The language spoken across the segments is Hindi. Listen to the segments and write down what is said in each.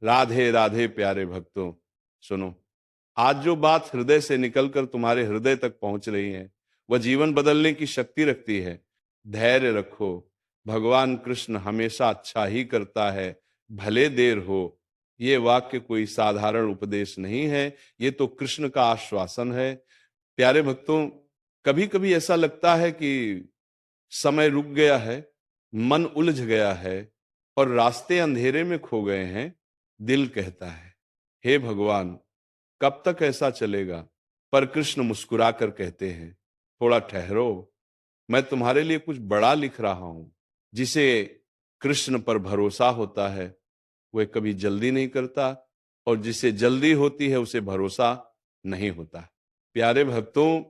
राधे राधे प्यारे भक्तों, सुनो। आज जो बात हृदय से निकलकर तुम्हारे हृदय तक पहुंच रही है, वह जीवन बदलने की शक्ति रखती है। धैर्य रखो। भगवान कृष्ण हमेशा अच्छा ही करता है, भले देर हो। ये वाक्य कोई साधारण उपदेश नहीं है, ये तो कृष्ण का आश्वासन है। प्यारे भक्तों, कभी कभी ऐसा लगता है कि समय रुक गया है, मन उलझ गया है और रास्ते अंधेरे में खो गए हैं। दिल कहता है, हे भगवान, कब तक ऐसा चलेगा? पर कृष्ण मुस्कुराकर कहते हैं, थोड़ा ठहरो, मैं तुम्हारे लिए कुछ बड़ा लिख रहा हूं। जिसे कृष्ण पर भरोसा होता है वह कभी जल्दी नहीं करता, और जिसे जल्दी होती है उसे भरोसा नहीं होता। प्यारे भक्तों,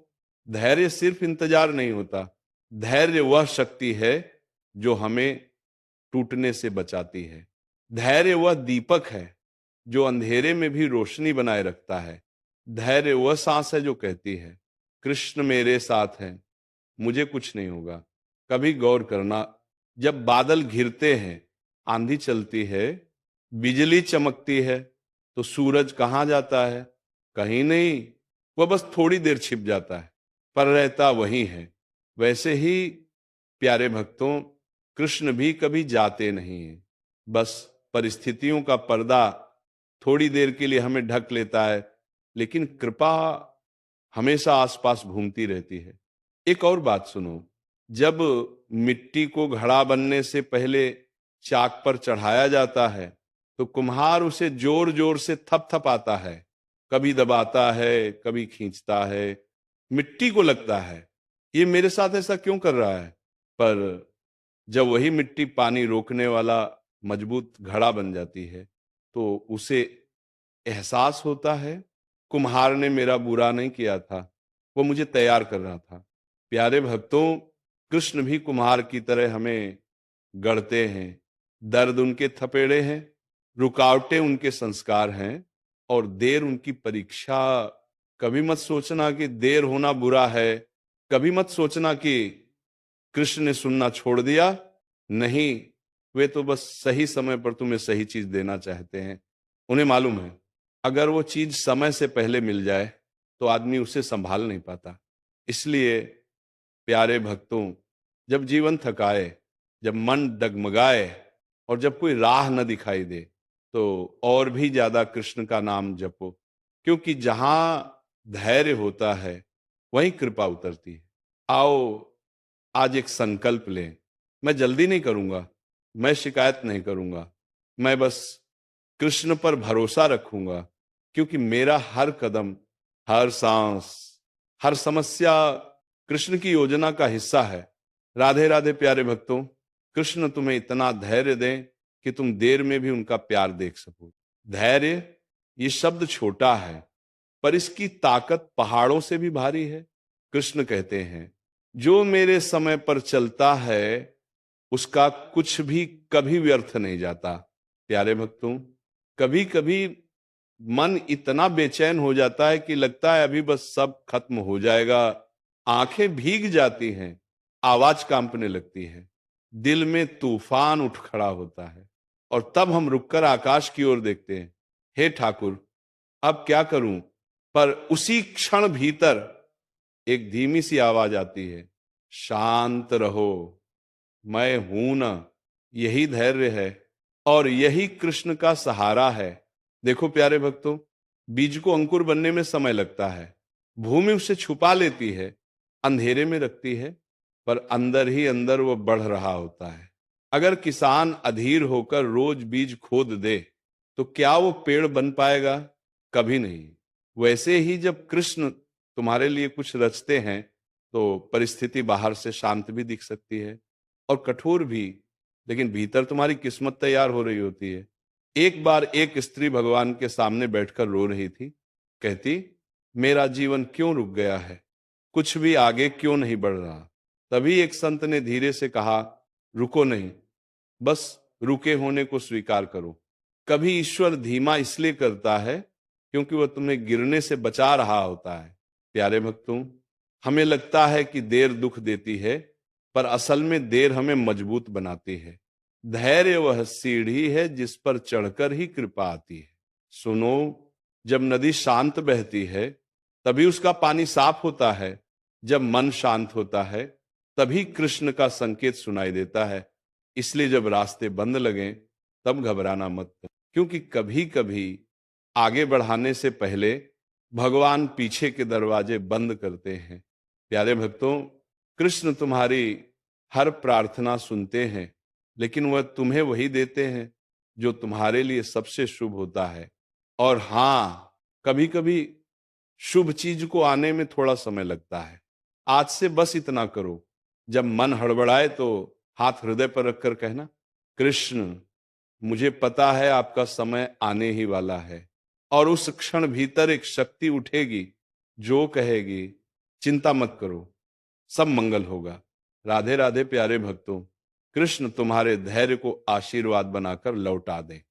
धैर्य सिर्फ इंतजार नहीं होता। धैर्य वह शक्ति है जो हमें टूटने से बचाती है। धैर्य वह दीपक है जो अंधेरे में भी रोशनी बनाए रखता है। धैर्य वह सांस है जो कहती है, कृष्ण मेरे साथ हैं, मुझे कुछ नहीं होगा। कभी गौर करना, जब बादल घिरते हैं, आंधी चलती है, बिजली चमकती है, तो सूरज कहाँ जाता है? कहीं नहीं, वह बस थोड़ी देर छिप जाता है, पर रहता वही है। वैसे ही प्यारे भक्तों, कृष्ण भी कभी जाते नहीं हैं। बस परिस्थितियों का पर्दा थोड़ी देर के लिए हमें ढक लेता है, लेकिन कृपा हमेशा आसपास घूमती रहती है। एक और बात सुनो, जब मिट्टी को घड़ा बनने से पहले चाक पर चढ़ाया जाता है, तो कुम्हार उसे जोर जोर से थपथपाता है, कभी दबाता है, कभी खींचता है। मिट्टी को लगता है, ये मेरे साथ ऐसा क्यों कर रहा है? पर जब वही मिट्टी पानी रोकने वाला मजबूत घड़ा बन जाती है, तो उसे एहसास होता है, कुम्हार ने मेरा बुरा नहीं किया था, वो मुझे तैयार कर रहा था। प्यारे भक्तों, कृष्ण भी कुम्हार की तरह हमें गढ़ते हैं। दर्द उनके थपेड़े हैं, रुकावटें उनके संस्कार हैं, और देर उनकी परीक्षा। कभी मत सोचना कि देर होना बुरा है। कभी मत सोचना कि कृष्ण ने सुनना छोड़ दिया। नहीं, वे तो बस सही समय पर तुम्हें सही चीज देना चाहते हैं। उन्हें मालूम है, अगर वो चीज समय से पहले मिल जाए तो आदमी उसे संभाल नहीं पाता। इसलिए प्यारे भक्तों, जब जीवन थकाए, जब मन डगमगाए, और जब कोई राह न दिखाई दे, तो और भी ज्यादा कृष्ण का नाम जपो। क्योंकि जहां धैर्य होता है वहीं कृपा उतरती है। आओ, आज एक संकल्प लें। मैं जल्दी नहीं करूंगा, मैं शिकायत नहीं करूंगा, मैं बस कृष्ण पर भरोसा रखूंगा। क्योंकि मेरा हर कदम, हर सांस, हर समस्या कृष्ण की योजना का हिस्सा है। राधे राधे प्यारे भक्तों, कृष्ण तुम्हें इतना धैर्य दें कि तुम देर में भी उनका प्यार देख सको। धैर्य, ये शब्द छोटा है, पर इसकी ताकत पहाड़ों से भी भारी है। कृष्ण कहते हैं, जो मेरे समय पर चलता है उसका कुछ भी कभी व्यर्थ नहीं जाता। प्यारे भक्तों, कभी कभी मन इतना बेचैन हो जाता है कि लगता है अभी बस सब खत्म हो जाएगा। आंखें भीग जाती हैं, आवाज कांपने लगती है, दिल में तूफान उठ खड़ा होता है, और तब हम रुककर आकाश की ओर देखते हैं। हे ठाकुर, अब क्या करूं? पर उसी क्षण भीतर एक धीमी सी आवाज आती है, शांत रहो, मैं हूं ना। यही धैर्य है, और यही कृष्ण का सहारा है। देखो प्यारे भक्तों, बीज को अंकुर बनने में समय लगता है, भूमि उसे छुपा लेती है, अंधेरे में रखती है, पर अंदर ही अंदर वो बढ़ रहा होता है। अगर किसान अधीर होकर रोज बीज खोद दे, तो क्या वो पेड़ बन पाएगा? कभी नहीं। वैसे ही जब कृष्ण तुम्हारे लिए कुछ रचते हैं, तो परिस्थिति बाहर से शांत भी दिख सकती है और कठोर भी, लेकिन भीतर तुम्हारी किस्मत तैयार हो रही होती है। एक बार एक स्त्री भगवान के सामने बैठकर रो रही थी। कहती, मेरा जीवन क्यों रुक गया है, कुछ भी आगे क्यों नहीं बढ़ रहा? तभी एक संत ने धीरे से कहा, रुको नहीं, बस रुके होने को स्वीकार करो। कभी ईश्वर धीमा इसलिए करता है क्योंकि वह तुम्हें गिरने से बचा रहा होता है। प्यारे भक्तों, हमें लगता है कि देर दुख देती है, पर असल में देर हमें मजबूत बनाती है। धैर्य वह सीढ़ी है जिस पर चढ़कर ही कृपा आती है। सुनो, जब नदी शांत बहती है तभी उसका पानी साफ होता है। जब मन शांत होता है तभी कृष्ण का संकेत सुनाई देता है। इसलिए जब रास्ते बंद लगें तब घबराना मत, क्योंकि कभी कभी आगे बढ़ाने से पहले भगवान पीछे के दरवाजे बंद करते हैं। प्यारे भक्तों, कृष्ण तुम्हारी हर प्रार्थना सुनते हैं, लेकिन वह तुम्हें वही देते हैं जो तुम्हारे लिए सबसे शुभ होता है। और हाँ, कभी कभी शुभ चीज को आने में थोड़ा समय लगता है। आज से बस इतना करो, जब मन हड़बड़ाए तो हाथ हृदय पर रखकर कहना, कृष्ण, मुझे पता है आपका समय आने ही वाला है। और उस क्षण भीतर एक शक्ति उठेगी जो कहेगी, चिंता मत करो, सब मंगल होगा। राधे राधे प्यारे भक्तों, कृष्ण तुम्हारे धैर्य को आशीर्वाद बनाकर लौटा दें।